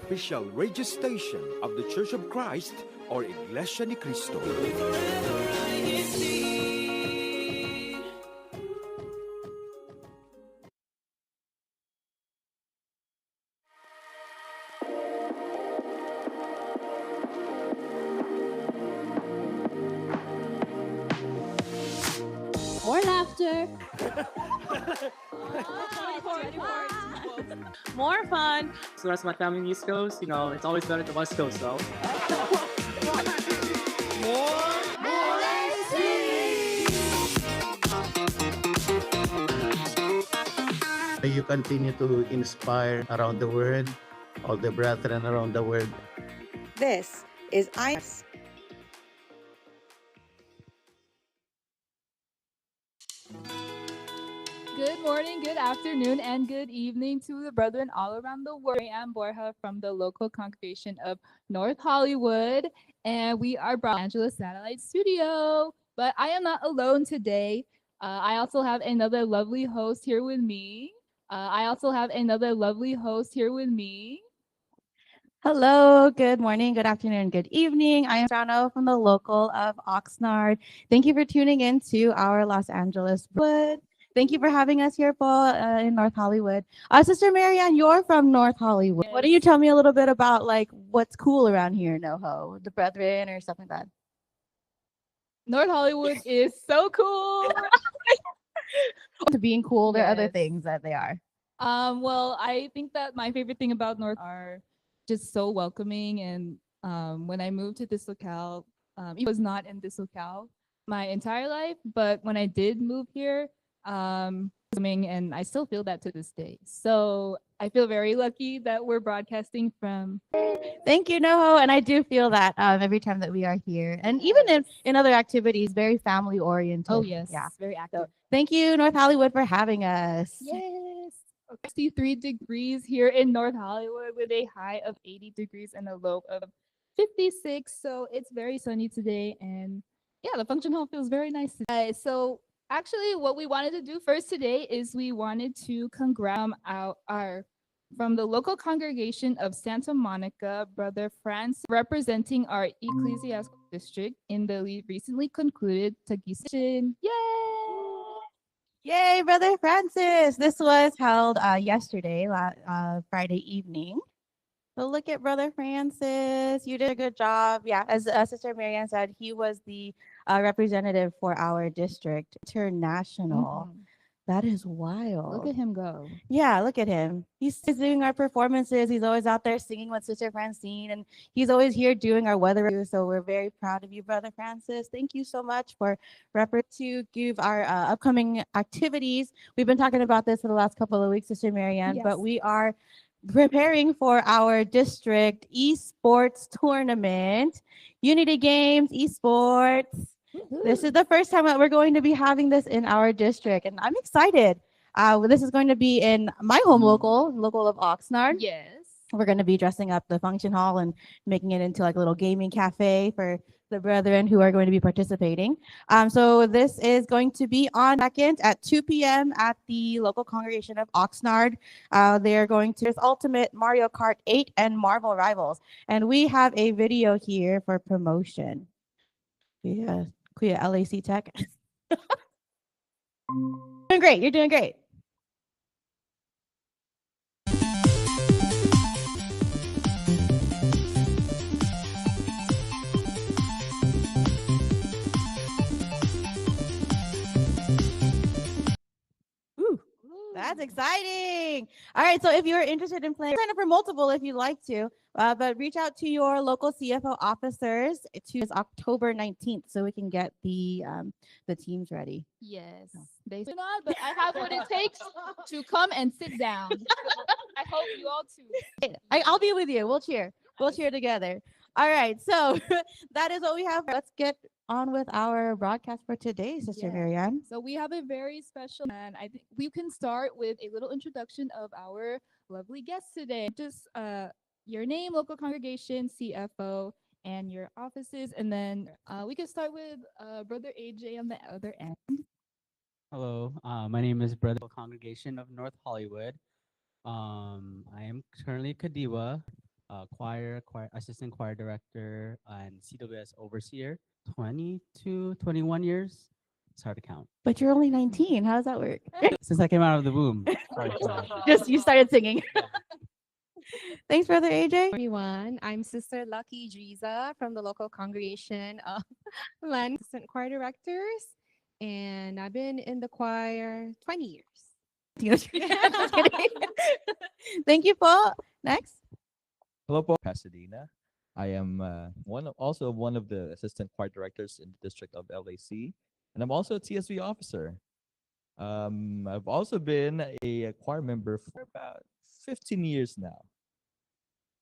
official radio station of the Church of Christ or Iglesianicristo. More laughter. More fun. So that's my family in the East Coast. It's always better at the West Coast, though. You continue to inspire around the world, all the brethren around the world. This is Good morning, good afternoon, and good evening to the brethren all around the world. I am Borja from the local congregation of North Hollywood, and we are Los Angeles Satellite Studio. But I am not alone today. I also have another lovely host here with me. Hello, good morning, good afternoon, good evening. I am Jano from the local of Oxnard. Thank you for tuning in to our Los Angeles Wood. Thank you for having us here, Paul, in North Hollywood. Sister Marianne, you're from North Hollywood. Why don't you tell me a little bit about what's cool around here in NoHo, the brethren or stuff like that? North Hollywood is so cool. To being cool, there are other Yes. things that they are. Well, I think that my favorite thing about North are just so welcoming. And when I moved to this locale, it was not in this locale my entire life, but when I did move here, and I still feel that to this day. So I feel very lucky that we're broadcasting from. Thank you, NoHo. And I do feel that every time that we are here. And even in other activities, very family oriented. Oh yes, Yeah. very active. Thank you, North Hollywood, for having us. Yes. 63 degrees here in North Hollywood with a high of 80 degrees and a low of 56. So it's very sunny today. And yeah, the function hall feels very nice today. So actually, what we wanted to do first today is we wanted to congratulate our from the local congregation of Santa Monica, Brother Francis, representing our ecclesiastical district in the recently concluded Tagisation. Yay! Yay, Brother Francis. This was held yesterday, Friday evening. So look at Brother Francis. You did a good job. Yeah, as Sister Marianne said, he was the representative for our district, international. Mhm. That is wild. Look at him go. Yeah, look at him. He's doing our performances. He's always out there singing with Sister Francine, and he's always here doing our weather review. So we're very proud of you, Brother Francis. Thank you so much for to give our upcoming activities. We've been talking about this for the last couple of weeks, Sister Marianne, but Yes. we are preparing for our district esports tournament, Unity Games Esports. This is the first time that we're going to be having this in our district, and I'm excited. This is going to be in my home local of Oxnard. Yes. We're going to be dressing up the function hall and making it into like a little gaming cafe for the brethren who are going to be participating. So this is going to be on 2nd at 2 p.m. at the local congregation of Oxnard. They're going to there's Ultimate Mario Kart 8 and Marvel Rivals, and we have a video here for promotion. Yeah, Kuya LAC Tech. Doing great. You're doing great. Ooh, that's exciting. All right, so if you're interested in playing, sign up for multiple if you'd like to, but reach out to your local CFO officers to October 19th so we can get the teams ready. Yes. They do not, but I have what it takes to come and sit down. I hope you all too. I'll be with you. We'll cheer. We'll cheer together. All right, so that is what we have. Let's get on with our broadcast for today, Sister Yes. Marianne. So we have a very special, and I think we can start with a little introduction of our lovely guest today. Just your name, local congregation, CFO, and your offices, and then we can start with Brother AJ on the other end. Hello, my name is Brother Congregation of North Hollywood. I am currently Kadiwa. choir assistant choir director, and CWS overseer. 21 years. It's hard to count. But you're only 19. How does that work? Since I came out of the womb. Sorry. Just you started singing. Thanks, Brother AJ. Everyone, I'm Sister Lucky Driza from the local congregation of Land Assistant Choir Directors, and I've been in the choir 20 years. Just kidding. Thank you, Paul. Next. Hello po, Pasadena. I am also one of the assistant choir directors in the district of LAC, and I'm also a TSV officer. I've also been a choir member for about 15 years now.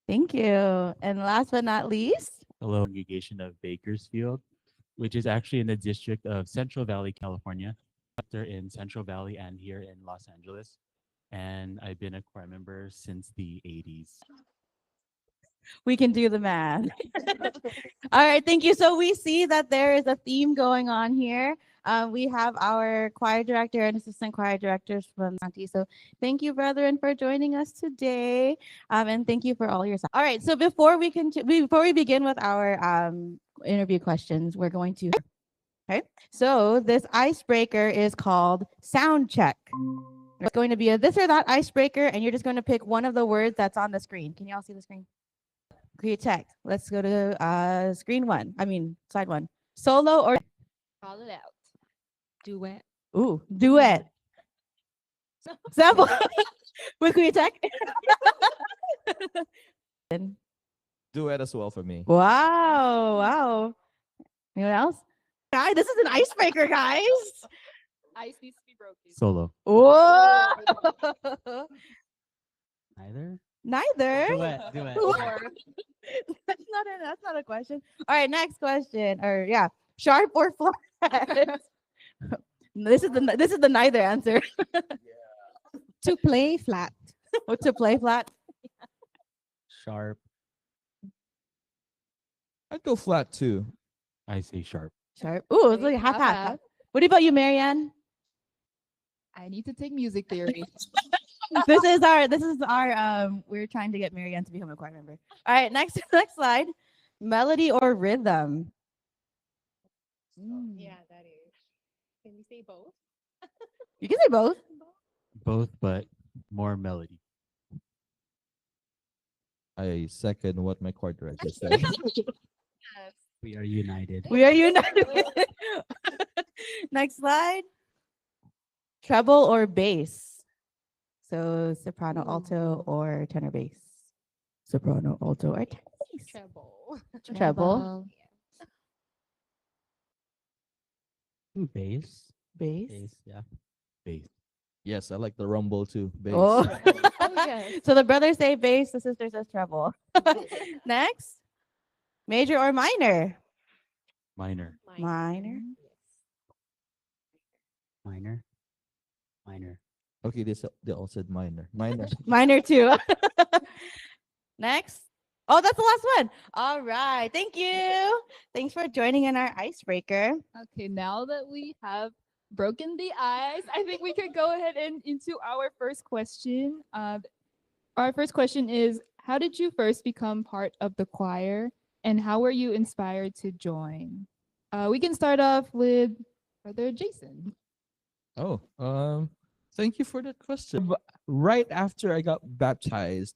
Thank you. And last but not least, Hello, congregation of Bakersfield, which is actually in the district of Central Valley, California. They're in Central Valley and here in Los Angeles. And I've been a choir member since the 80s. we can do the math. All right, thank you. So we see that there is a theme going on here. We have our choir director and assistant choir directors from Santi. So thank you, brethren, for joining us today. And thank you for all your. All right, so before we begin with our interview questions, we're going to. Okay, so this icebreaker is called sound check. It's going to be a this or that icebreaker, and you're just going to pick one of the words that's on the screen. Can you all see the screen? Create text. Let's go to slide one. Solo or Call it out. Duet. ooh, duet. Sample with create text. Duet as well for me. Wow. Anyone else? Guys, this is an icebreaker, guys. Ice needs to be broken. Solo. Whoa. Neither. Neither. Duet. That's not a question. All right, next question. Or yeah, sharp or flat? This is the neither answer. To play flat. What to play flat? Sharp. I'd go flat too. I say sharp. Sharp. Ooh, it's like half. Half. What about you, Marianne? I need to take music theory. This is our we're trying to get Marianne to become a choir member. All right, next slide. Melody or rhythm? Yeah, that is. Can you say both? You can say both. Both, but more melody. I second what my choir director said. We are united. We are united. Next slide. Treble or bass? So soprano, alto, or tenor bass? Soprano, alto, or tenor bass? Treble. Treble. Bass. Bass. Bass. Yeah. Bass. Yes, I like the rumble too. Bass. Oh. yes. So the brothers say bass, the sister says treble. Next. Major or minor? Minor. Minor. Minor. Minor. Okay, they all said minor. Minor. Minor too. Next. Oh, that's the last one. All right. Thank you. Thanks for joining in our icebreaker. Okay, now that we have broken the ice, I think we could go ahead and into our first question. Our first question is, how did you first become part of the choir, and how were you inspired to join? We can start off with Brother Jason. Oh, thank you for that question. Right after I got baptized,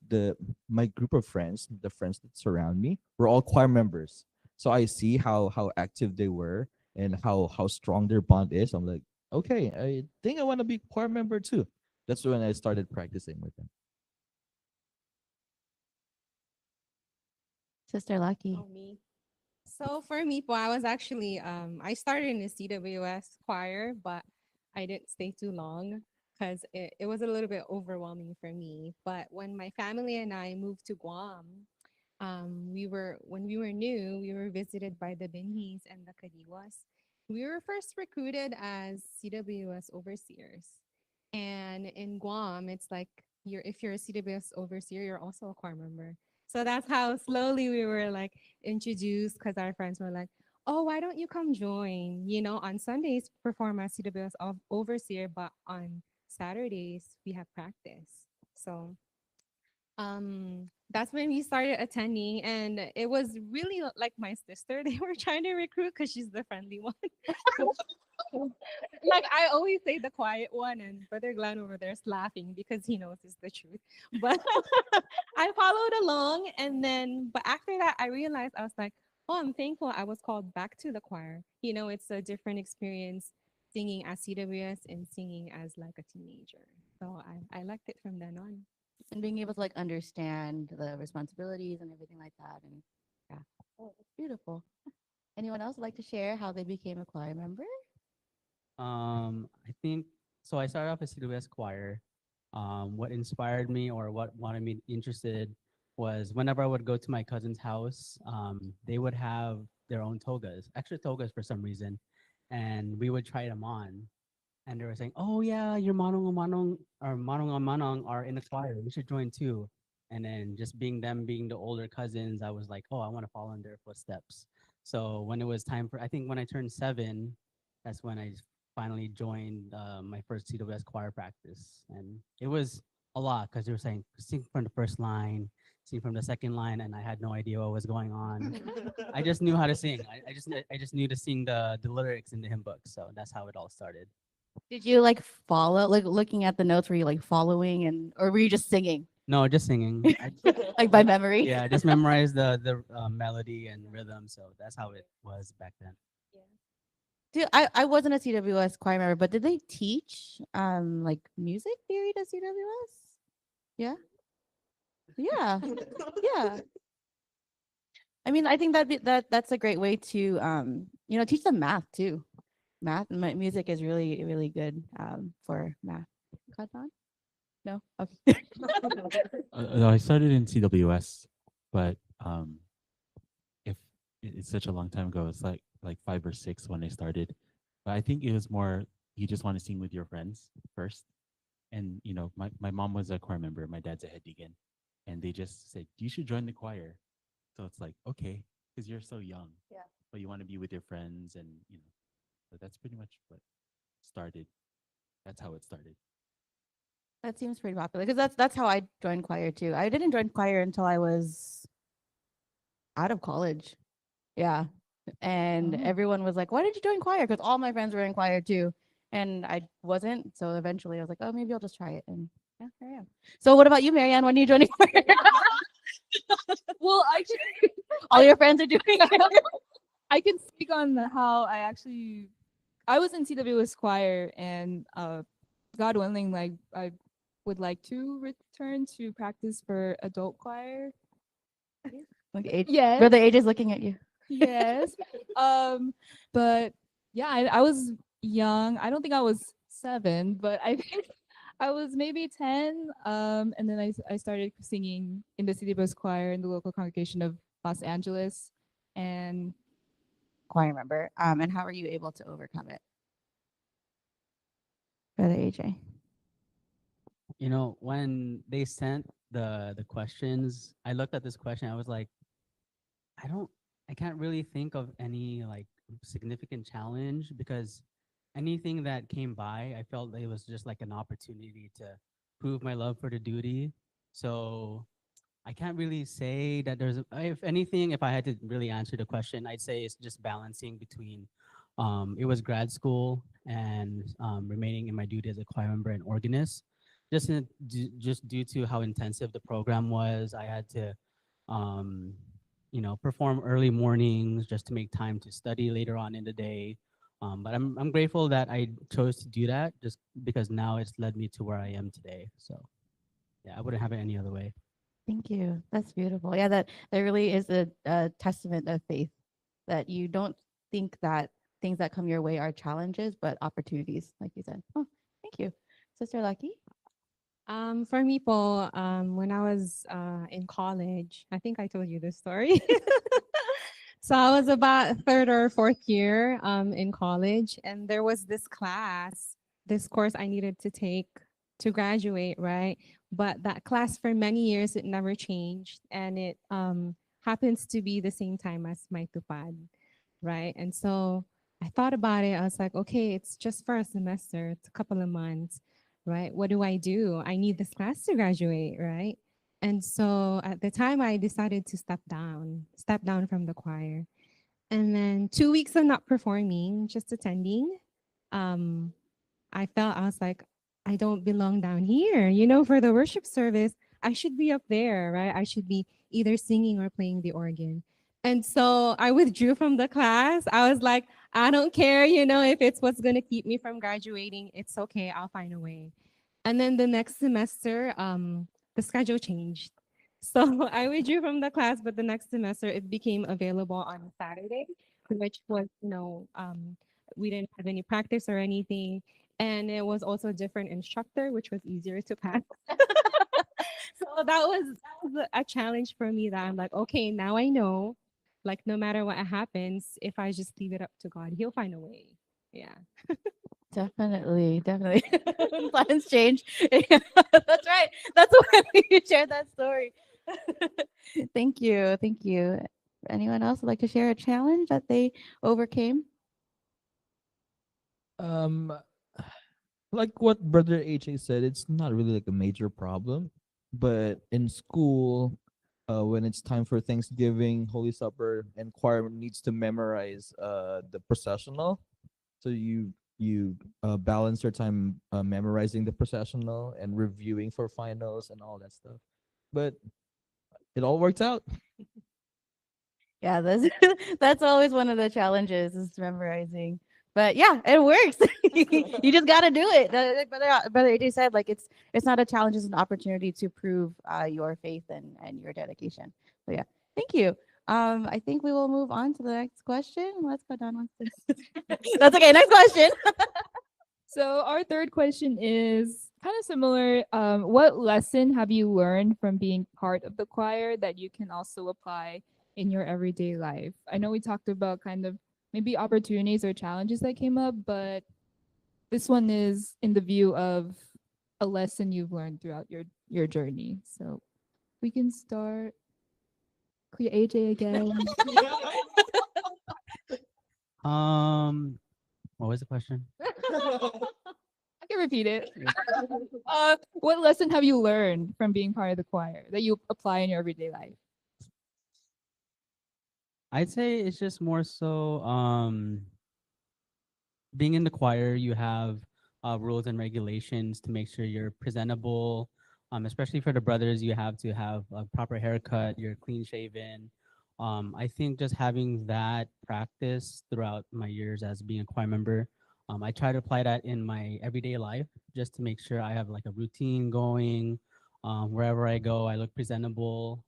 my group of friends, the friends that surround me, were all choir members. So I see how active they were and how strong their bond is. I'm like, okay, I think I want to be a choir member too. That's when I started practicing with them. Sister Lucky. Oh, me. So for me, I was actually I started in the CWS choir, but I didn't stay too long because it was a little bit overwhelming for me. But when my family and I moved to Guam, when we were new, we were visited by the Binhis and the Kadiwas. We were first recruited as CWS overseers. And in Guam, it's like if you're a CWS overseer, you're also a choir member. So that's how slowly we were like introduced because our friends were like, oh, why don't you come join? On Sundays, perform as CWS overseer, but on Saturdays, we have practice. So That's when we started attending, and it was really like my sister. They were trying to recruit because she's the friendly one. Like I always say the quiet one, and Brother Glenn over there is laughing because he knows it's the truth. But I followed along, and then but after that, I realized I was like, oh, I'm thankful I was called back to the choir. It's a different experience singing as CWS and singing as like a teenager. So I liked it from then on. And being able to like understand the responsibilities and everything like that. And yeah, oh, it's beautiful. Anyone else would like to share how they became a choir member? I think so. I started off as CWS choir. What inspired me or what wanted me interested was whenever I would go to my cousin's house, they would have their own togas, extra togas for some reason, and we would try them on. And they were saying, "Oh yeah, your manong are in the choir. You should join too." And then just being the older cousins, I was like, "Oh, I want to follow in their footsteps." So when it was time for, I think when I turned 7, that's when I finally joined my first CWS choir practice, and it was a lot because they were saying sing from the first line, sing from the second line, and I had no idea what was going on. I just knew how to sing. I just knew to sing the lyrics in the hymn book. So that's how it all started. Did you like follow, like looking at the notes, were you like following or were you just singing? No, just singing. Like by memory? Yeah, just memorize the melody and rhythm. So that's how it was back then. Dude, I wasn't a CWS choir member, but did they teach like music theory to CWS? Yeah. Yeah. Yeah. I mean, I think that's a great way to teach them math too. Music is really, really good for math. Kadvan? No? Okay. I started in CWS, but if it's such a long time ago, it's like 5 or 6 when I started. But I think it was more you just want to sing with your friends first. And my mom was a choir member, my dad's a head deacon, and they just said you should join the choir. So it's like okay, because you're so young, Yeah. but you want to be with your friends, and so that's pretty much what started. That's how it started. That seems pretty popular because that's how I joined choir too. I didn't join choir until I was out of college. Yeah. And everyone was like, "Why did you join choir?" Because all my friends were in choir too. And I wasn't. So eventually I was like, "Oh, maybe I'll just try it." And yeah, here I am. So what about you, Marianne? When are you joining choir? Well, actually, All your friends are doing it. I can speak on how I was in CWS choir, and God willing, like I would like to return to practice for adult choir. Like age, Yes. Brother Age is looking at you. Yes. But yeah, I was young. I don't think I was 7, but I think I was maybe 10. And then I started singing in the City Bus Choir in the local congregation of Los Angeles. And Choir member. And how are you able to overcome it? Brother AJ. When they sent the questions, I looked at this question. I was like, I can't really think of any like significant challenge because anything that came by, I felt it was just like an opportunity to prove my love for the duty. So I can't really say that if anything, if I had to really answer the question, I'd say it's just balancing between, it was grad school and remaining in my duty as a choir member and organist. Just due to how intensive the program was, I had to, perform early mornings just to make time to study later on in the day. But I'm grateful that I chose to do that just because now it's led me to where I am today. So yeah, I wouldn't have it any other way. Thank you. That's beautiful. Yeah, that really is a testament of faith that you don't think that things that come your way are challenges, but opportunities, like you said. Oh, thank you. Sister Lucky? For me po, when I was in college, I think I told you this story. So I was about 3rd or 4th year in college, and there was this course I needed to take to graduate, right? But that class for many years it never changed, and it happens to be the same time as my tupad, right? And so I thought about it. I was like, okay, it's just for a semester. It's a couple of months, right? What do? I need this class to graduate, right? And so at the time, I decided to step down from the choir. And then 2 weeks of not performing, just attending. Um, I was like, I don't belong down here. You know, for the worship service, I should be up there, right? I should be either singing or playing the organ. And so I withdrew from the class. I was like, I don't care, you know, if it's what's going to keep me from graduating, it's okay. I'll find a way. And then the next semester, the schedule changed. So I withdrew from the class, but the next semester it became available on Saturday, which was, we didn't have any practice or anything. And it was also a different instructor, which was easier to pass. So that was a challenge for me that I'm like, okay, now I know, like no matter what happens, if I just leave it up to God, He'll find a way. Yeah. Definitely, definitely. When plans change. Yeah, that's right. That's why you shared that story. Thank you. Thank you. Anyone else would like to share a challenge that they overcame? Um, like what Brother HA said, it's not really like a major problem, but in school, when it's time for Thanksgiving, Holy Supper, and choir needs to memorize the processional, so you balance your time memorizing the processional and reviewing for finals and all that stuff. But it all worked out. Yeah, that's that's always one of the challenges is memorizing. But yeah, it works. You just got to do it. Like Brother AJ said, like it's not a challenge; it's an opportunity to prove your faith and your dedication. So yeah, thank you. I think we will move on to the next question. Let's go down one. That's okay. Next question. So our third question is kind of similar. What lesson have you learned from being part of the choir that you can also apply in your everyday life? I know we talked about kind of maybe opportunities or challenges that came up, but this one is in the view of a lesson you've learned throughout your journey. So we can start. Kuya AJ again. What was the question? I can repeat it. What lesson have you learned from being part of the choir that you apply in your everyday life? I'd say it's just more so being in the choir, you have rules and regulations to make sure you're presentable. Especially for the brothers, you have to have a proper haircut, you're clean shaven. I think just having that practice throughout my years as being a choir member, I try to apply that in my everyday life just to make sure I have like a routine going. Wherever I go, I look presentable.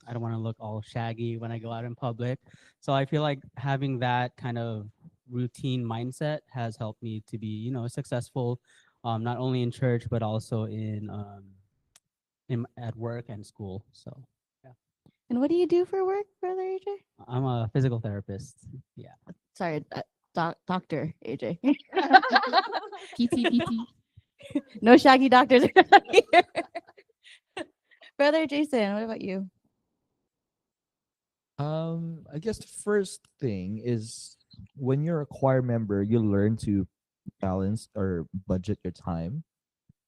I don't want to look all shaggy when I go out in public. So I feel like having that kind of routine mindset has helped me to be, successful, not only in church but also in at work and school. So yeah, And what do you do for work, Brother AJ? I'm a physical therapist. Yeah. Sorry, Doctor AJ. PT. No shaggy doctors here. Brother Jason, what about you? I guess the first thing is when you're a choir member, you learn to balance or budget your time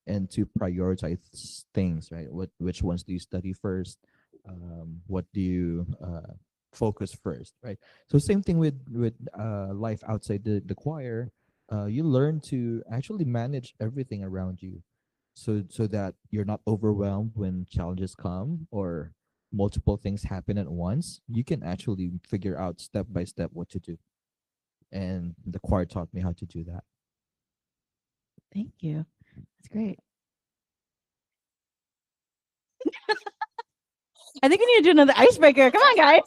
and to prioritize things, right? Which ones do you study first? What do you focus first, right? So same thing with life outside the choir. You learn to actually manage everything around you, so that you're not overwhelmed when challenges come or multiple things happen at once. You can actually figure out step by step what to do, and the choir taught me how to do that. Thank you. That's great. I think we need to do another icebreaker. Come on, guys.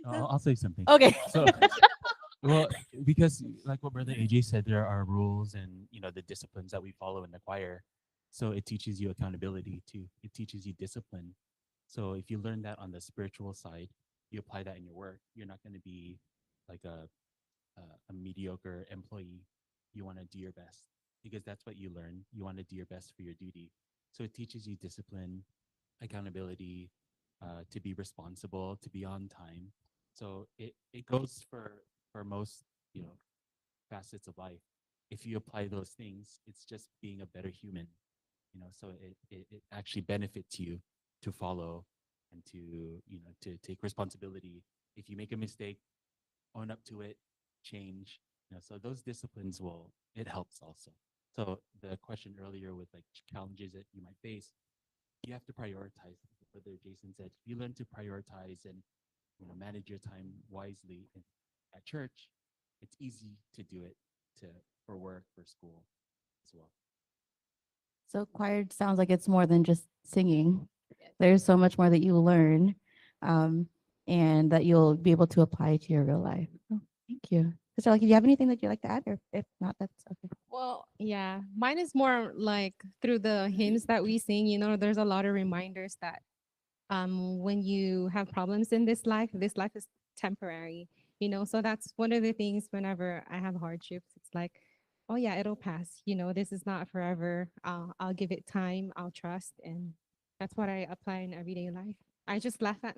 I'll say something. Okay. So, well, because like what Brother AJ said, there are rules and the disciplines that we follow in the choir. So it teaches you accountability too. It teaches you discipline. So if you learn that on the spiritual side, you apply that in your work. You're not going to be like a mediocre employee. You want to do your best because that's what you learn. You want to do your best for your duty. So it teaches you discipline, accountability, to be responsible, to be on time. So it goes for most facets of life. If you apply those things, it's just being a better human. so it actually benefits you to follow and to, to take responsibility. If you make a mistake, own up to it, change, so those disciplines it helps also. So the question earlier with like challenges that you might face, you have to prioritize. Brother Jason said, if you learn to prioritize and manage your time wisely at church, it's easy to do it for work, for school as well. So choir sounds like it's more than just singing. There's so much more that you learn, and that you'll be able to apply to your real life. Oh, thank you. Sister Lucky, do you have anything that you'd like to add? Or if not, that's okay. Well, yeah, mine is more like through the hymns that we sing, there's a lot of reminders that when you have problems in this life is temporary, so that's one of the things whenever I have hardships, it's like, oh yeah, it'll pass, this is not forever. I'll give it time, I'll trust, and that's what I apply in everyday life. I just laugh at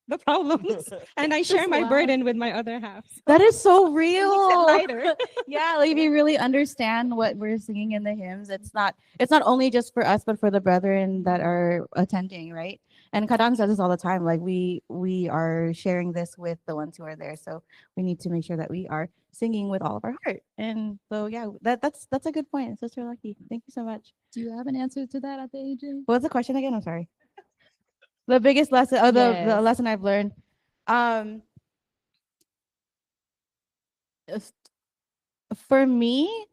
the problems and I share my burden with my other half. So That is so it real. makes it lighter. Yeah, like if you really understand what we're singing in the hymns, it's not only just for us, but for the brethren that are attending, right? And Kadan says this all the time, like we are sharing this with the ones who are there. So we need to make sure that we are singing with all of our heart. And so yeah, that's a good point, Sister Lucky. Thank you so much. Do you have an answer to that at the AJ? What's the question again? I'm sorry. The biggest lesson, the Yes. lesson I've learned. If- For me,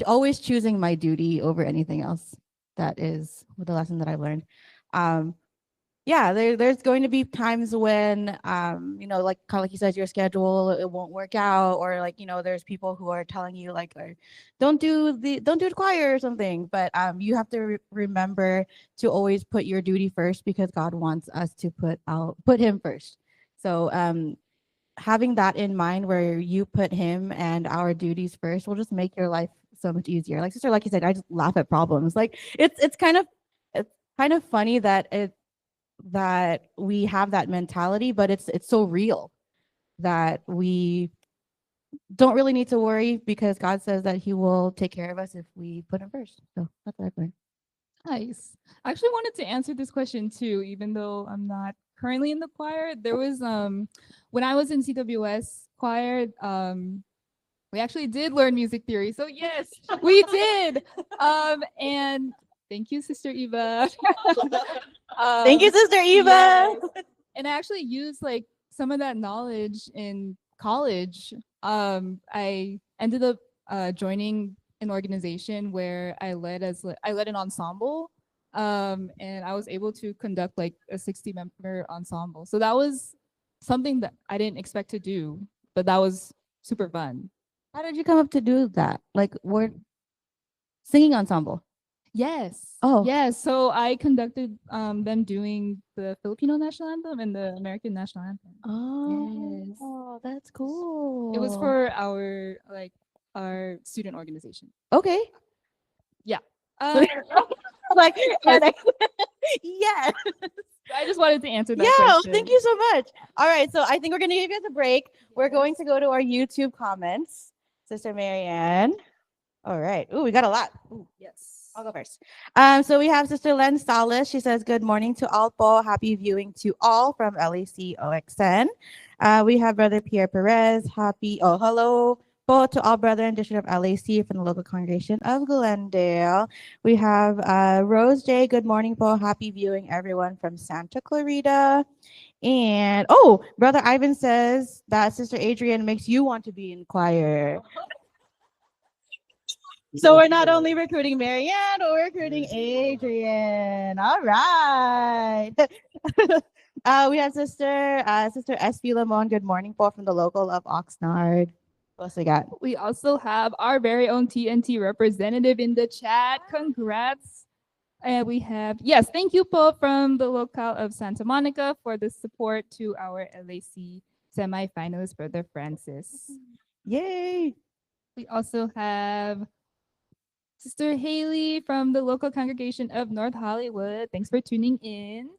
always choosing my duty over anything else. That is the lesson that I've learned. Yeah, there's going to be times when, like kind of like you said, your schedule, it won't work out, or like, there's people who are telling you like, don't do the choir or something. But you have to remember to always put your duty first, because God wants us to put Him first. So having that in mind, where you put Him and our duties first, will just make your life so much easier. Like Sister, like you said, I just laugh at problems. Like it's kind of funny that we have that mentality, but it's so real that we don't really need to worry, because God says that He will take care of us if we put Him first. So that's what I've learned. Nice. I actually wanted to answer this question too, even though I'm not currently in the choir. There was when I was in CWS choir, we actually did learn music theory. So yes, we did. And thank you, Sister Eva. Thank you, Sister Eva. Yes. And I actually used like some of that knowledge in college. I ended up joining an organization where I led an ensemble, and I was able to conduct like a 60-member ensemble. So that was something that I didn't expect to do, but that was super fun. How did you come up to do that? Like, we're singing ensemble. Yes. Oh. Yes. So I conducted them doing the Filipino national anthem and the American national anthem. Oh, Yes. that's cool. It was for our student organization. Okay. Yeah. Like, yes. I just wanted to answer that Yeah, question. thank you so much. All right, so I think we're going to give you guys a break. We're going to go to our YouTube comments. Sister Marianne. All right. Ooh, we got a lot. Ooh, Yes. I'll go first. So we have Sister Len Salas. She says, good morning to all po. Happy viewing to all from LAC OXN. We have Brother Pierre Perez. Hello po to all brethren, District of LAC from the local congregation of Glendale. We have Rose J. Good morning po. Happy viewing everyone from Santa Clarita. And Brother Ivan says that Sister Adrian makes you want to be in choir. So we're not only recruiting Marianne, but we're recruiting Adrian. All right. We have Sister S.P. Lamon. Good morning po from the local of Oxnard. What else we got? We also have our very own TNT representative in the chat. Congrats. And we have, yes, thank you po from the locale of Santa Monica for the support to our LAC semifinalist, Brother Francis. Yay. We also have Sister Haley from the local congregation of North Hollywood. Thanks for tuning in.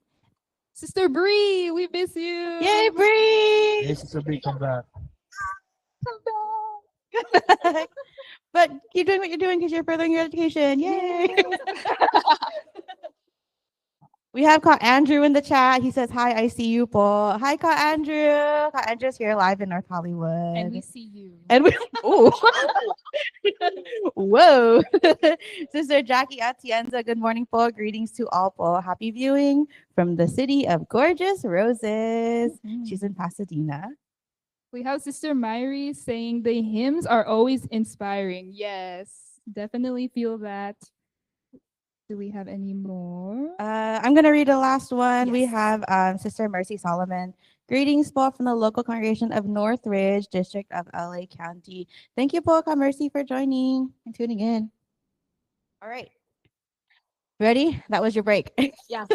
Sister Bree, we miss you. Yay, Bree. Hey, Sister Bree, come back. Come back. But you're doing what you're doing because you're furthering your education. Yay! We have caught Andrew in the chat. He says, "Hi, I see you, po." Hi, caught Andrew. Caught Andrew's here live in North Hollywood. And we see you. And we, ooh. Whoa. Sister Jackie Atienza, good morning, po. Greetings to all, po. Happy viewing from the city of gorgeous roses. She's in Pasadena. We have Sister Myri saying the hymns are always inspiring. Yes, definitely feel that. Do we have any more? I'm going to read the last one. We Yes. have Sister Mercy Solomon. Greetings, po, from the local congregation of Northridge, District of LA County. Thank you, po, Ka Mercy, for joining and tuning in. All right. Ready? That was your break. Yeah.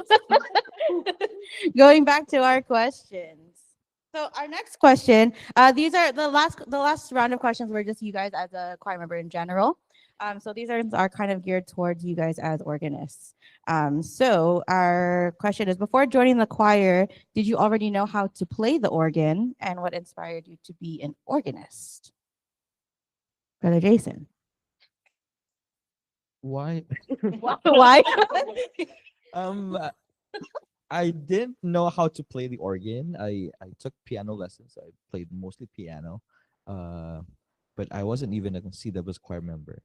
Going back to our questions. So our next question, these are the last round of questions were just you guys as a choir member in general. So these are kind of geared towards you guys as organists. So our question is, before joining the choir, did you already know how to play the organ, and what inspired you to be an organist? Brother Jason. Why? Why? Um, I didn't know how to play the organ. I took piano lessons. I played mostly piano, but I wasn't even a CEBSI choir member.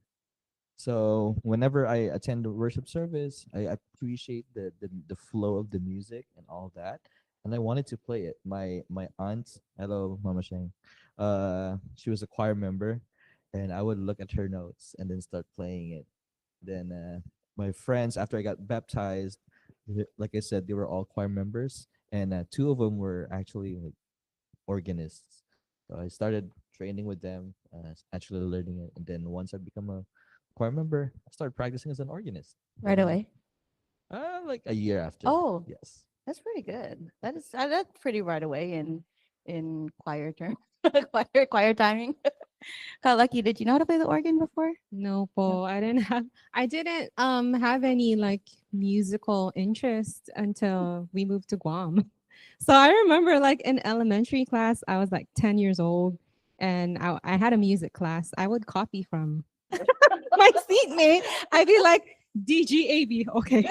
So whenever I attend a worship service, I appreciate the flow of the music and all that, and I wanted to play it. My aunt, hello, Mama Sheng, she was a choir member, and I would look at her notes and then start playing it. Then my friends, after I got baptized, like I said, they were all choir members, and two of them were actually like organists. So I started training with them, actually learning it, and then once I become a choir member, I started practicing as an organist. Right away. Like a year after. Oh. Yes. That's pretty good. That's pretty right away in choir term, choir timing. Got lucky. Did you know how to play the organ before? No, po. I didn't have any like musical interest until we moved to Guam. So I remember like in elementary class, I was like 10 years old and I had a music class. I would copy from my seatmate. I'd be like DGAB. Okay.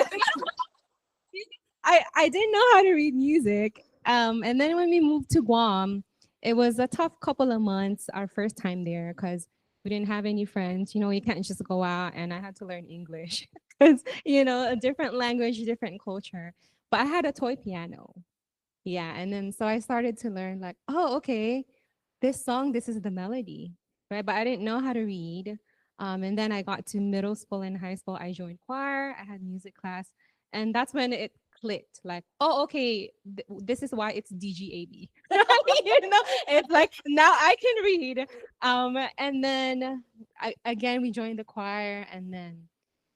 I didn't know how to read music. And then when we moved to Guam, it was a tough couple of months, our first time there, because we didn't have any friends. You know, you can't just go out, and I had to learn English because, you know, a different language, different culture. But I had a toy piano. Yeah. And then so I started to learn, like, oh, okay, this song, this is the melody, right? But I didn't know how to read. And then I got to middle school and high school. I joined choir, I had music class. And that's when it clicked like, oh, okay, this is why it's DGAB. You know, it's like now I can read. And then we joined the choir. And then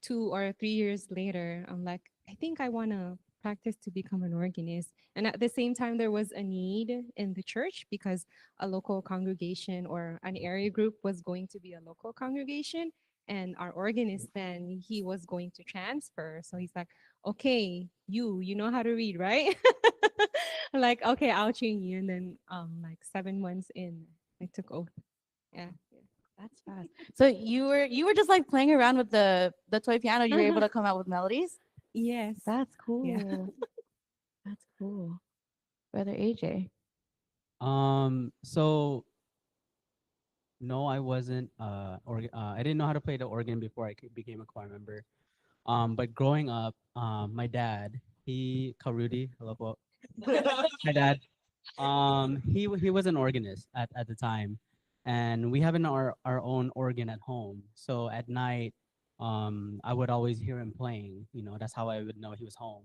2 or 3 years later, I'm like, I think I want to practice to become an organist. And at the same time, there was a need in the church because a local congregation or an area group was going to be a local congregation. And our organist then, he was going to transfer. So he's like, okay, you know how to read, right? Like, okay, I'll train you. And then like 7 months in, I took over. Yeah. That's fast. So you were just like playing around with the toy piano. You were able to come out with melodies. Yes. That's cool. Yeah. That's cool. Brother AJ. So no, I wasn't. I didn't know how to play the organ before I became a choir member. But growing up, my dad, Karudi, hello po. My dad, he was an organist at the time, and we have our own organ at home. So at night, I would always hear him playing. You know, that's how I would know he was home.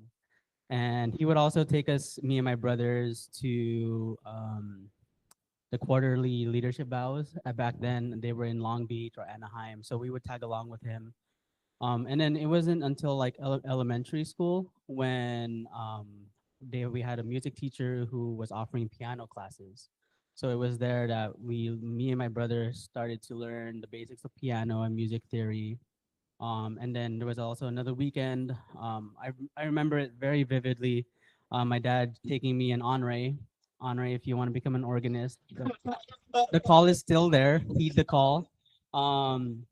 And he would also take us, me and my brothers, to the quarterly leadership vows. Back then, they were in Long Beach or Anaheim, so we would tag along with him. And then it wasn't until like elementary school when we had a music teacher who was offering piano classes. So it was there that me and my brother started to learn the basics of piano and music theory. And then there was also another weekend. I remember it very vividly. My dad taking me an Honre. Honre, if you want to become an organist, the call is still there. Heed the call. um,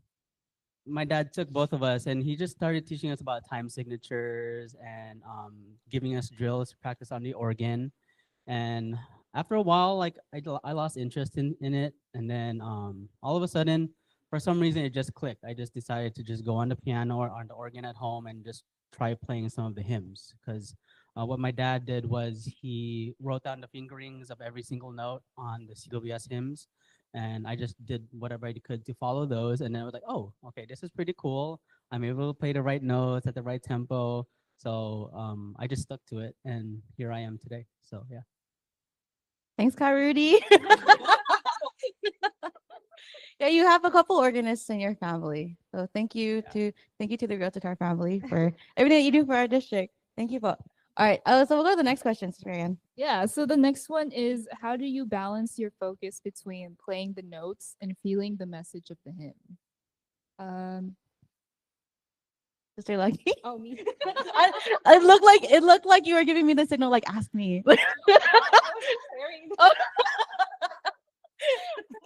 my dad took both of us and he just started teaching us about time signatures and giving us drills to practice on the organ. And after a while, like I lost interest in it. And then all of a sudden, for some reason, it just clicked. I just decided to just go on the piano or on the organ at home and just try playing some of the hymns. Because what my dad did was he wrote down the fingerings of every single note on the CWS hymns. And I just did whatever I could to follow those. And then I was like, oh, okay, this is pretty cool. I'm able to play the right notes at the right tempo. So I just stuck to it. And here I am today. So yeah. Thanks, Rudy. Yeah, you have a couple organists in your family. So thank you to the Real Tatar family for everything that you do for our district. Thank you both. All right. So we'll go to the next question, Sister Ann. Yeah, so the next one is, how do you balance your focus between playing the notes and feeling the message of the hymn? Sister Lucky. Oh, me. It looked like you were giving me the signal, like ask me. Oh.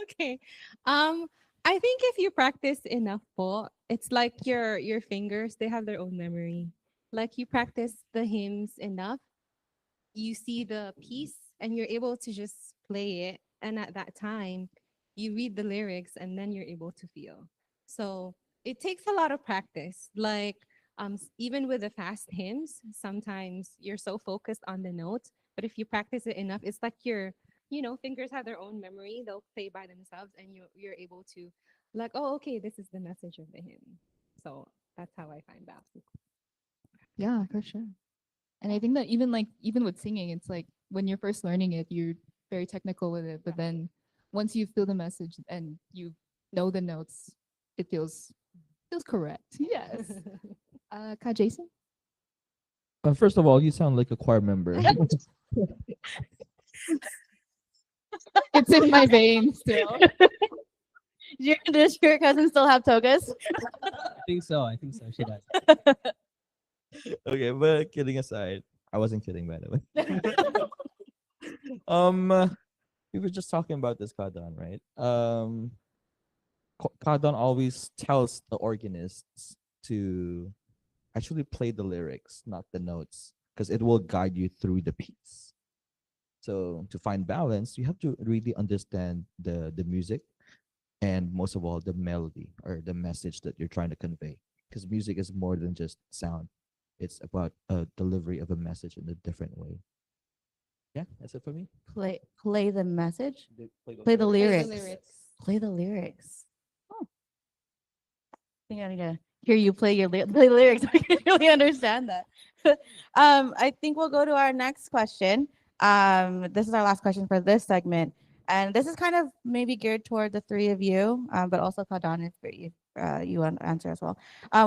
Okay. I think if you practice enough po, it's like your fingers, they have their own memory. Like you practice the hymns enough, you see the piece and you're able to just play it. And at that time, you read the lyrics and then you're able to feel. So it takes a lot of practice. Like even with the fast hymns, sometimes you're so focused on the notes, but if you practice it enough, it's like fingers have their own memory. They'll play by themselves, and you're able to, like, oh, okay, this is the message of the hymn. So that's how I find balance. Yeah, for sure. And I think that even with singing, it's like when you're first learning it, you're very technical with it. But then once you feel the message and you know the notes, it feels correct. Yes. Ka Jason? First of all, you sound like a choir member. It's in my veins still. Does your cousin still have togas? I think so. She does. Okay, but kidding aside, I wasn't kidding, by the way. We were just talking about this Kadon, right? Kadon always tells the organists to actually play the lyrics, not the notes, because it will guide you through the piece. So to find balance, you have to really understand the music, and most of all, the melody or the message that you're trying to convey. Because music is more than just sound; it's about a delivery of a message in a different way. Yeah, that's it for me. Play the message. Play The lyrics. lyrics. Play the lyrics. Oh. I think I need to hear you play the lyrics. I can really understand that. I think we'll go to our next question. This is our last question for this segment, and this is kind of maybe geared toward the three of you, but also Kadan, if you want to answer as well.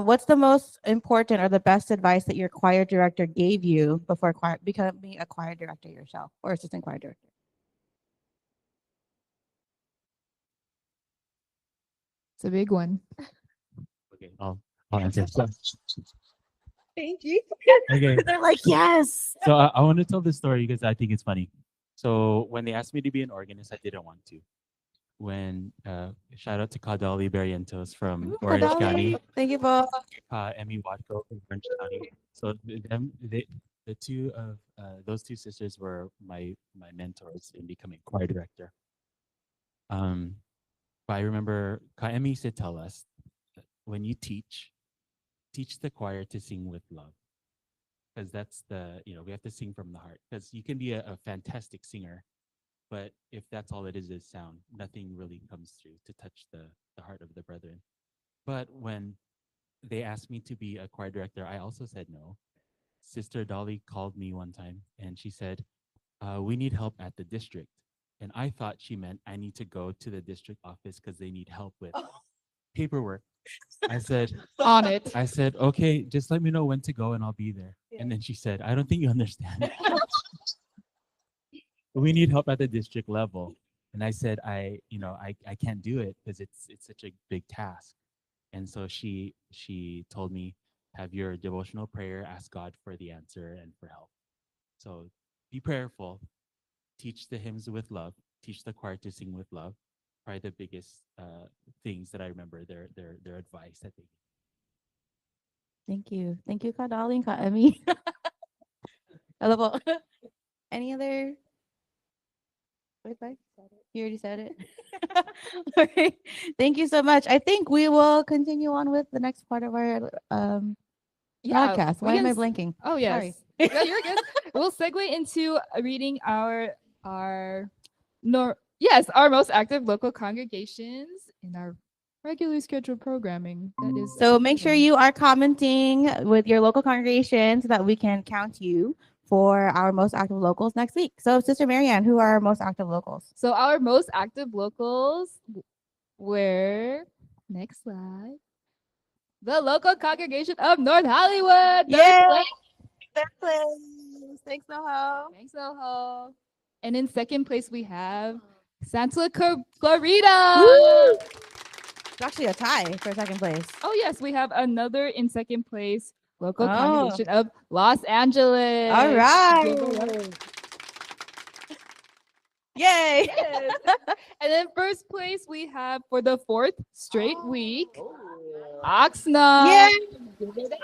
What's the most important or the best advice that your choir director gave you before becoming a choir director yourself or assistant choir director? It's a big one. Okay, I'll answer. So, Thank you. okay, They're like, yes. so I want to tell this story because I think it's funny. So when they asked me to be an organist, I didn't want to. When shout out to Kadali Barrientos from Orange County, Thank you, Paul. Emmy Watko from Orange County. So the two of those two sisters were my mentors in becoming choir director. But I remember Ka Emmy used to tell us that when you teach the choir to sing with love, because that's we have to sing from the heart. Because you can be a fantastic singer, but if that's all it is sound, nothing really comes through to touch the heart of the brethren. But when they asked me to be a choir director, I also said no. Sister Dolly called me one time and she said, we need help at the district. And I thought she meant I need to go to the district office because they need help with paperwork. I said, On it. I said, okay, just let me know when to go and I'll be there. And then she said, I don't think you understand. We need help at the district level. And I said, I can't do it because it's such a big task. And so she told me, have your devotional prayer, ask God for the answer and for help. So be prayerful, teach the hymns with love, teach the choir to sing with love, probably the biggest things that I remember. Their advice that they. Thank you, Kadali and Kaemi. I love all. Any other advice? You already said it. All right. Thank you so much. I think we will continue on with the next part of our broadcast. we Why am can I s- blanking? Oh yes. Sorry. Yeah, you're good. We'll segue into reading our our most active local congregations in our regularly scheduled programming. That is So make sure you are commenting with your local congregation so that we can count you for our most active locals next week. So Sister Marianne, who are our most active locals? So our most active locals were next slide. The local congregation of North Hollywood. Yay! Third place. Third place. Thanks, Noho. Thanks, Soho. And in second place we have Santa Clarita. Woo! It's actually a tie for second place. Oh yes, we have another in second place local Oh. congregation of Los Angeles. All Give right. it up. Yay. Yes. And then first place we have for the fourth straight week, Oxnard. Yeah. Give it up.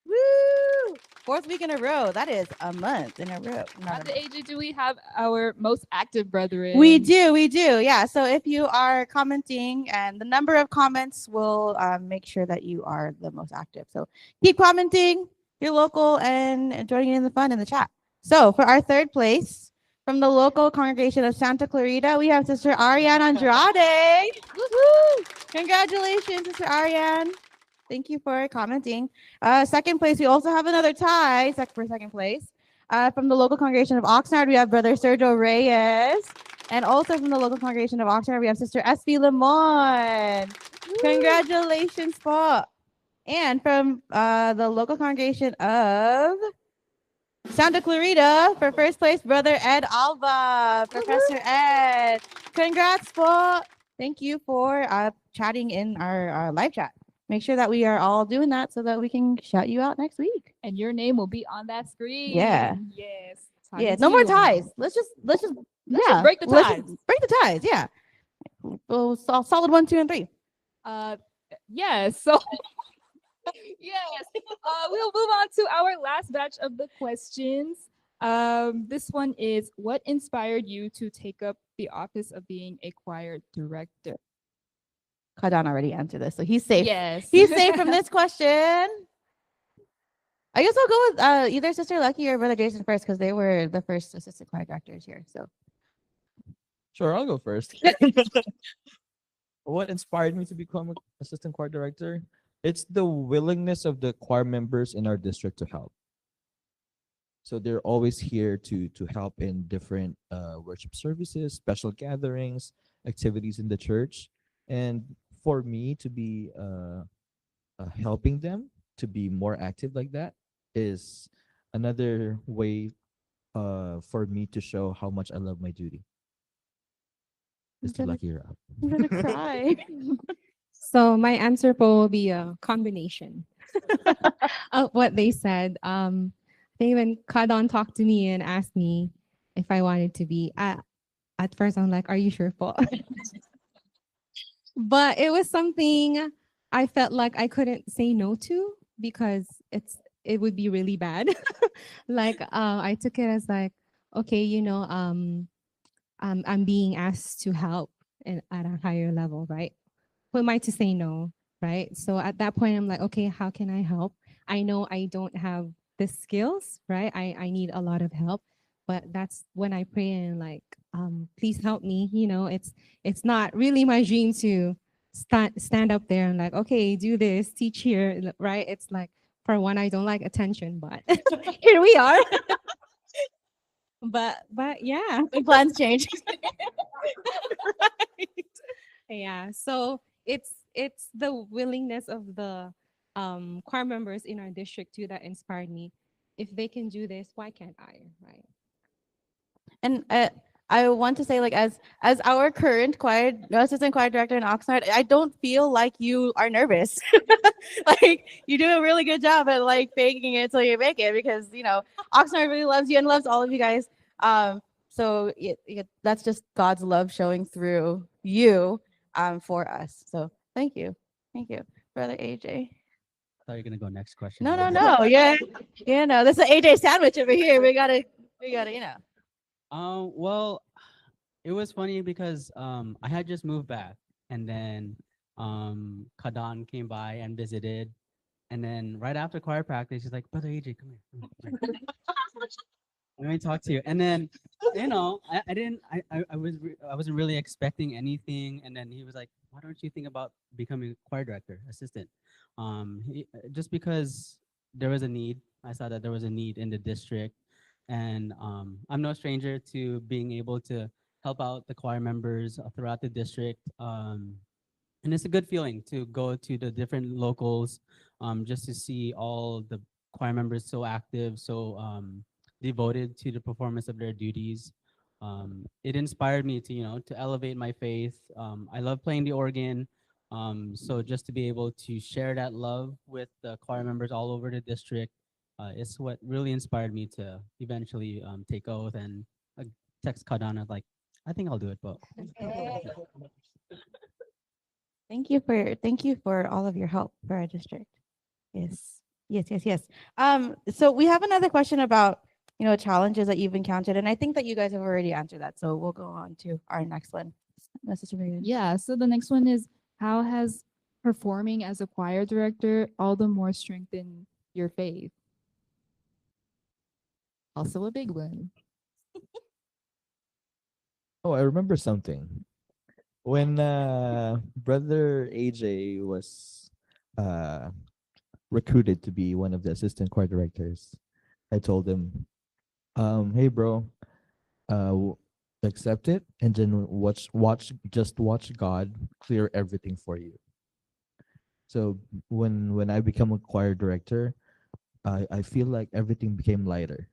Woo! Fourth week in a row. That is a month in a row. At the AG, do we have our most active brethren? We do. Yeah. So if you are commenting, and the number of comments will make sure that you are the most active. So keep commenting, you're local, and joining in the fun in the chat. So for our third place, from the local congregation of Santa Clarita, we have Sister Ariane Andrade. Woohoo! Congratulations, Sister Ariane. Thank you for commenting. Second place, we also have another tie for second place. From the local congregation of Oxnard, we have Brother Sergio Reyes. And also from the local congregation of Oxnard, we have Sister S.V. Lemon. Congratulations, po. And from the local congregation of Santa Clarita, for first place, Brother Ed Alba, Professor Ed. Congrats, po. Thank you for chatting in our live chat. Make sure that we are all doing that so that we can shout you out next week. And your name will be on that screen. Yeah. Yes. Yeah. No more ties. Let's just Let's just break the ties. Break the ties. Yeah. Well, solid 1, 2, and 3. Yes. So yes. We'll move on to our last batch of the questions. This one is, what inspired you to take up the office of being a choir director? Kadan already answered this, so he's safe. Yes. He's safe from this question. I guess I'll go with either Sister Lucky or Brother Jason first, because they were the first assistant choir directors here. So Sure, I'll go first. What inspired me to become an assistant choir director? It's the willingness of the choir members in our district to help. So they're always here to help in different worship services, special gatherings, activities in the church. And for me to be helping them to be more active like that is another way for me to show how much I love my duty. Mr. Lucky, you're up. I'm gonna cry. So my answer will be a combination of what they said. I think when Kadon talked to me and asked me if I wanted to be, at first I'm like, "Are you sure, Paul?" But it was something I felt like I couldn't say no to because it would be really bad. Like I took it as like, okay, I'm being asked to help at a higher level, right? Who am I to say no, right? So at that point, I'm like, okay, how can I help? I know I don't have the skills, right? I need a lot of help, but that's when I pray and like, please help me. It's not really my dream to stand up there and like, okay, do this, teach here, right? It's like, for one, I don't like attention, but here we are. But yeah, The plans change. right. Yeah, so it's the willingness of the choir members in our district too that inspired me. If they can do this, why can't I, right? And I want to say, like, as our current assistant choir director in Oxnard, I don't feel like you are nervous. Like, you do a really good job at like faking it till you make it, because Oxnard really loves you and loves all of you guys. So that's just God's love showing through you for us. So thank you. Thank you, Brother AJ. I thought you were gonna go next question. No. Yeah. This is an AJ sandwich over here. We gotta, Well, it was funny because I had just moved back, and then Kadan came by and visited, and then right after choir practice, he's like, "Brother AJ, come here. Let me talk to you." And then, I wasn't really expecting anything, and then he was like, "Why don't you think about becoming a choir director, assistant?" Just because there was a need. I saw that there was a need in the district, and I'm no stranger to being able to help out the choir members throughout the district. And it's a good feeling to go to the different locals, just to see all the choir members so active, so devoted to the performance of their duties. It inspired me to elevate my faith. I love playing the organ. So just to be able to share that love with the choir members all over the district, is what really inspired me to eventually take oath and text Kadana like, I think I'll do it, but Thank you for all of your help for our district. Yes. So we have another question about challenges that you've encountered, and I think that you guys have already answered that. So we'll go on to our next one. Sister Megan. Yeah, so the next one is, how has performing as a choir director all the more strengthened your faith? Also a big one. Oh, I remember something. When Brother AJ was recruited to be one of the assistant choir directors, I told him, "Hey, bro, accept it, and then watch God clear everything for you." So when I become a choir director, I feel like everything became lighter.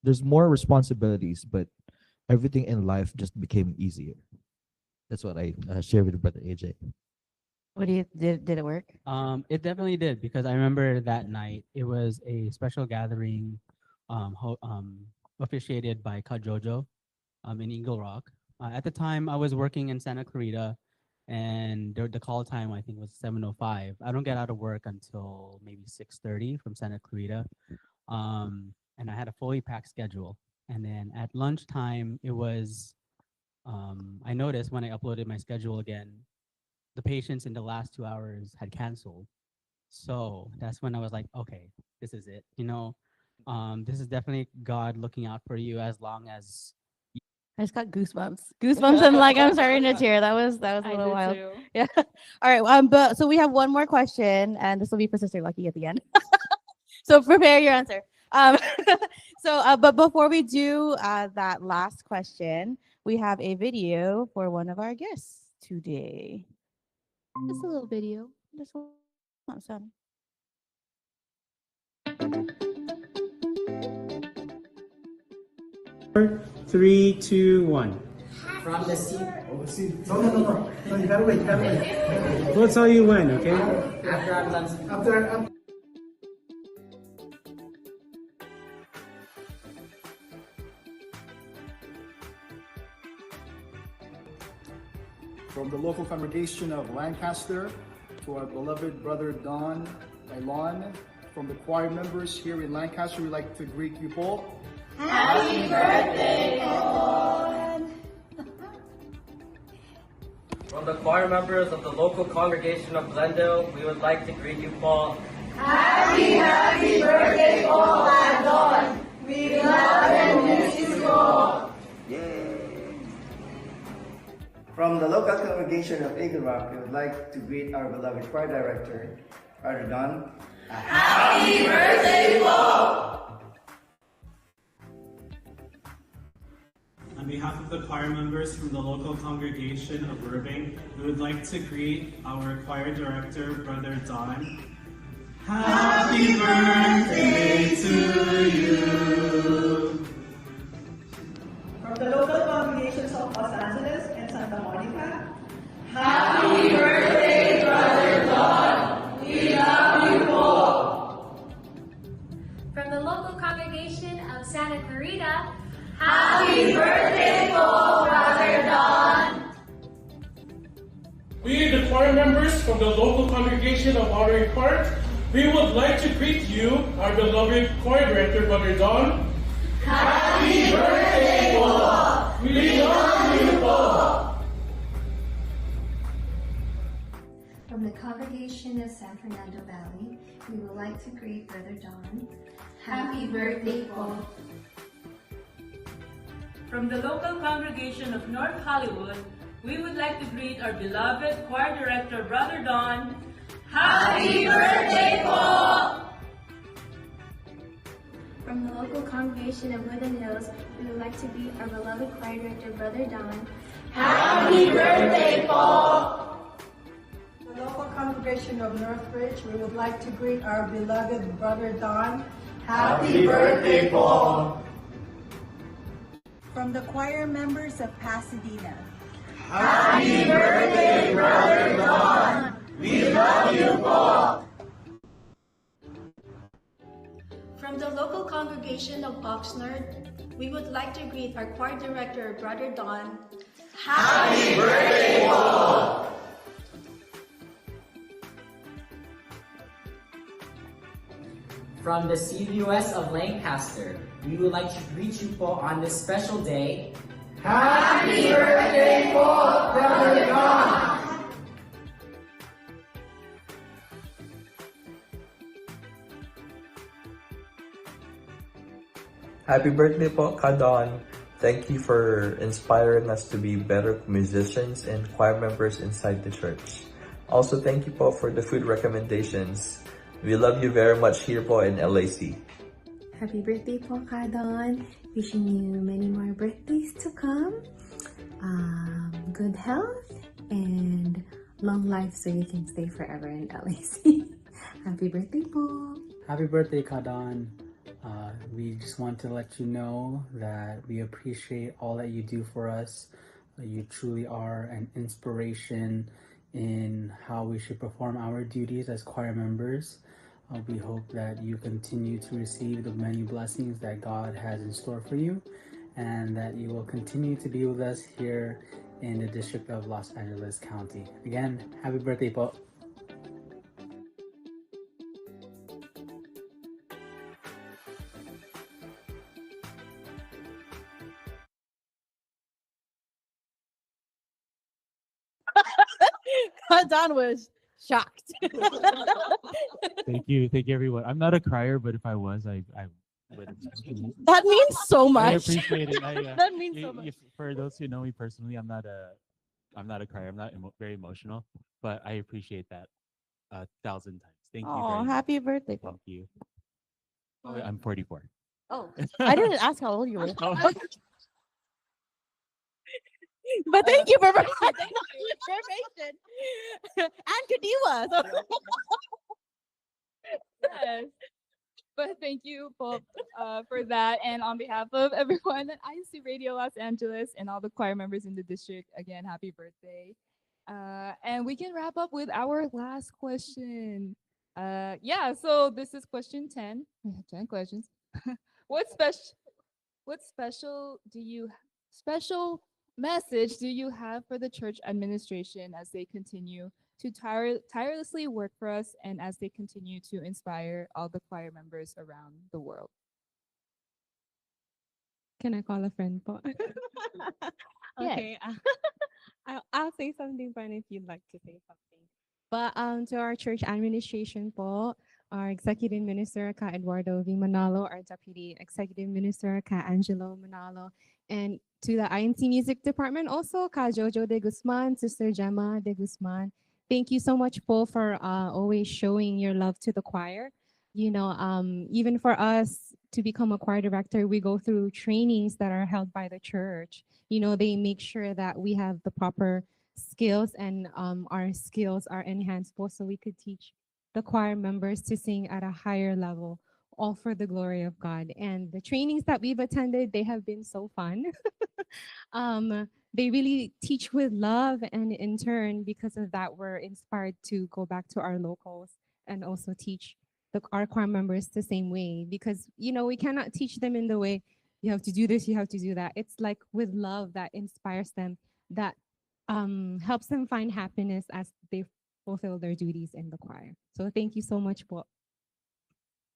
There's more responsibilities, but everything in life just became easier. That's what I shared with Brother AJ. What did it work? It definitely did, because I remember that night it was a special gathering, officiated by Ka Jojo, in Eagle Rock. At the time, I was working in Santa Clarita, and the call time I think was 7:05. I don't get out of work until maybe 6:30 from Santa Clarita, and I had a fully packed schedule. And then at lunchtime, it was I noticed when I uploaded my schedule again, the patients in the last 2 hours had canceled. So that's when I was like, okay, this is it. This is definitely God looking out for you, as long as. I just got goosebumps, and like I'm starting to tear. That was a little wild. Too. Yeah. All right. But so we have one more question, and this will be for Sister Lucky at the end. So prepare your answer. But before we do that last question, we have a video for one of our guests today. Just a little video. Just one, son. 3, 2, 1. From the seat. No, you gotta wait. We'll tell you when, okay? After I'm done. From the local congregation of Lancaster, to our beloved brother Don Ilon, from the choir members here in Lancaster, we'd like to greet you all. Happy birthday, Don! From the choir members of the local congregation of Glendale, we would like to greet you, Paul. Happy birthday, Paul and Don! We love and miss you all! Yay! From the local congregation of Eagle Rock, we would like to greet our beloved choir director, Brother Don. Happy birthday, Paul! On behalf of the choir members from the local congregation of Irving, we would like to greet our choir director, Brother Don. Happy birthday to you! From the local congregations of Los Angeles and Santa Monica, Happy birthday, Brother Don! We love you all! From the local congregation of Santa Clarita, Happy birthday po, Brother Don! We, the choir members from the local congregation of Honoring Park, we would like to greet you, our beloved choir director, Brother Don. Happy birthday po! We love you po! From the congregation of San Fernando Valley, we would like to greet Brother Don. Happy birthday po! From the local congregation of North Hollywood, we would like to greet our beloved choir director, Brother Don. Happy birthday po! From the local congregation of Woodland Hills, we would like to greet our beloved choir director, Brother Don. Happy birthday po! The local congregation of Northbridge, we would like to greet our beloved Brother Don. Happy birthday po! From the choir members of Pasadena, Happy birthday, Brother Don! We love you po! From the local congregation of Oxnard, we would like to greet our choir director, Brother Don. Happy birthday po! From the CBUS of Lancaster, we would like to greet you po on this special day. Happy birthday po, Brother Don! Happy birthday po, Kadon. Thank you for inspiring us to be better musicians and choir members inside the church. Also, thank you po for the food recommendations. We love you very much here po in LAC. Happy birthday po, Kadon. Wishing you many more birthdays to come. Good health and long life so you can stay forever in LAC. Happy birthday po. Happy birthday, Kadon. We just want to let you know that we appreciate all that you do for us. You truly are an inspiration in how we should perform our duties as choir members. We hope that you continue to receive the many blessings that God has in store for you, and that you will continue to be with us here in the District of Los Angeles County. Again, happy birthday po. Don was shocked. Thank you everyone. I'm not a crier, but if I was, I would. That means so much. I appreciate it. That means so much. For those who know me personally, I'm not a crier. I'm not very emotional, but I appreciate that 1,000 times. Thank you. Oh, very happy much. birthday. Thank you. Oh, I'm 44. Oh, I didn't ask how old you were. But thank you for providing that information. And Kadiwa. Yes. But thank you for that. And on behalf of everyone at INCRadio Los Angeles and all the choir members in the district, again, happy birthday. And we can wrap up with our last question. So this is question 10. 10 questions. What special message do you have for the church administration as they continue to tirelessly work for us and as they continue to inspire all the choir members around the world? Can I call a friend po? Yes. Okay. I'll say something, but if you'd like to say something. But to our church administration po, our executive minister, Ka Eduardo V. Manalo, our deputy executive minister, Ka Angelo Manalo, and to the INC music department also, Ka Jojo de Guzman, Sister Gemma de Guzman. Thank you so much po for always showing your love to the choir. You know, even for us to become a choir director, we go through trainings that are held by the church. You know, they make sure that we have the proper skills and our skills are enhanced so we could teach the choir members to sing at a higher level, all for the glory of God. And the trainings that we've attended, they have been so fun. They really teach with love, and in turn, because of that, we're inspired to go back to our locals and also teach our choir members the same way, because, you know, we cannot teach them in the way, you have to do this, you have to do that. It's like with love that inspires them, that helps them find happiness as they fulfill their duties in the choir. So thank you so much po.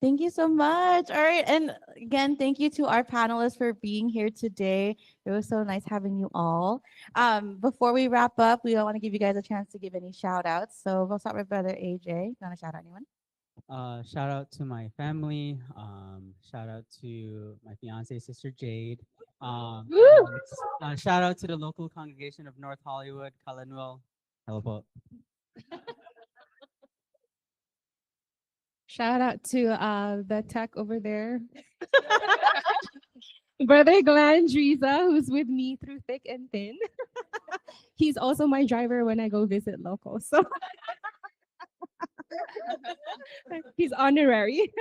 Thank you so much. All right. And again, thank you to our panelists for being here today. It was so nice having you all. Before we wrap up, we want to give you guys a chance to give any shout outs. So we'll start with Brother AJ. You want to shout out anyone? Shout out to my family. Shout out to my fiance, Sister Jade. Shout out to the local congregation of North Hollywood, Kalanwell. Hello po. Shout out to the tech over there. Brother Glenn Driza, who's with me through thick and thin. He's also my driver when I go visit locals. So he's honorary.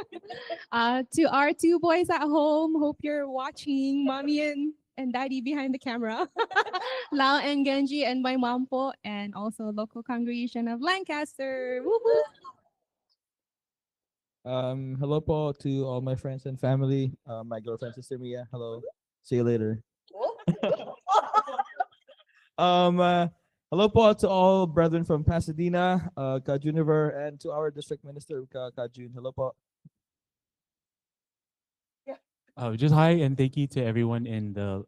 To our two boys at home, hope you're watching, mommy and daddy behind the camera. Lau and Genji and my mom po, and also local congregation of Lancaster. Woo-hoo. Hello po to all my friends and family. My girlfriend, Sister Mia. Hello. See you later. Hello po to all brethren from Pasadena, Ka Juniver, and to our district minister, Ka Jun. Hello po. Just hi and thank you to everyone in the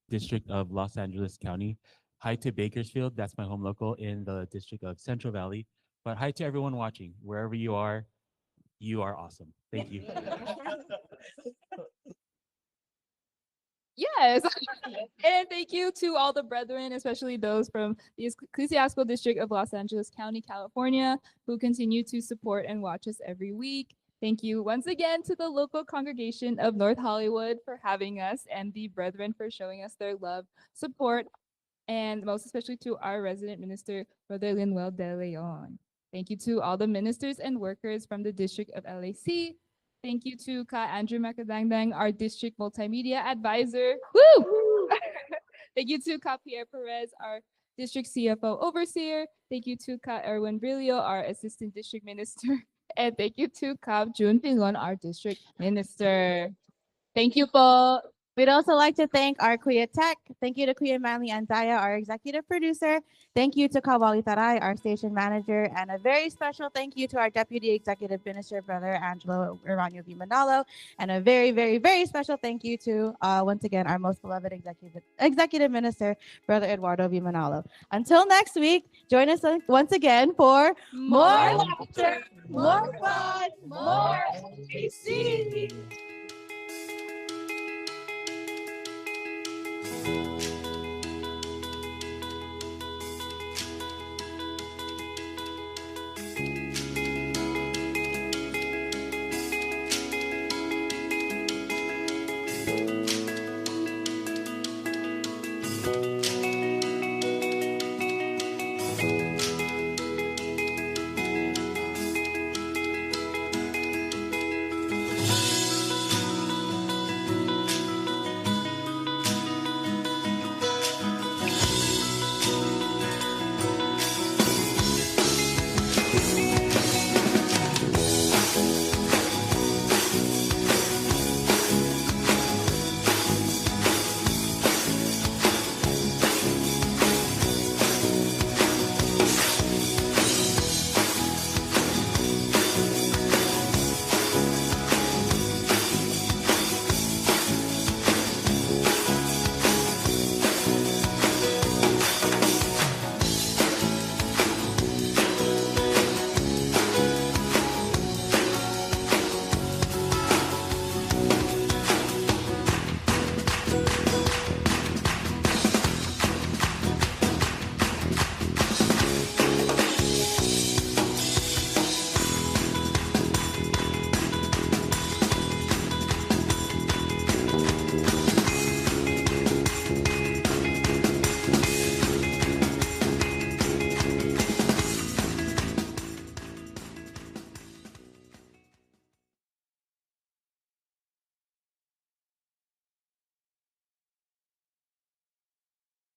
District of Los Angeles County. Hi to Bakersfield, that's my home local in the District of Central Valley. But hi to everyone watching, wherever you are awesome. Thank you. Yes. And thank you to all the brethren, especially those from the Ecclesiastical District of Los Angeles County, California, who continue to support and watch us every week. Thank you once again to the local congregation of North Hollywood for having us, and the brethren for showing us their love, support, and most especially to our resident minister, Brother Linuel De Leon. Thank you to all the ministers and workers from the District of LAC. Thank you to Ka Andrew Macadangdang, our district multimedia advisor. Woo! Thank you to Ka Pierre Perez, our district CFO overseer. Thank you to Ka Erwin Brillo, our assistant district minister. And thank you to Ka Jun Pingon, our district minister. Thank you po. We'd also like to thank our Kuya Tech. Thank you to Kuya Manly Andaya, our executive producer. Thank you to Kawali Taray, our station manager. And a very special thank you to our deputy executive minister, Brother Angelo Iranio V. Manalo. And a very, very, very special thank you to, once again, our most beloved executive minister, Brother Eduardo V. Manalo. Until next week, join us once again for more laughter, more fun, more ABC.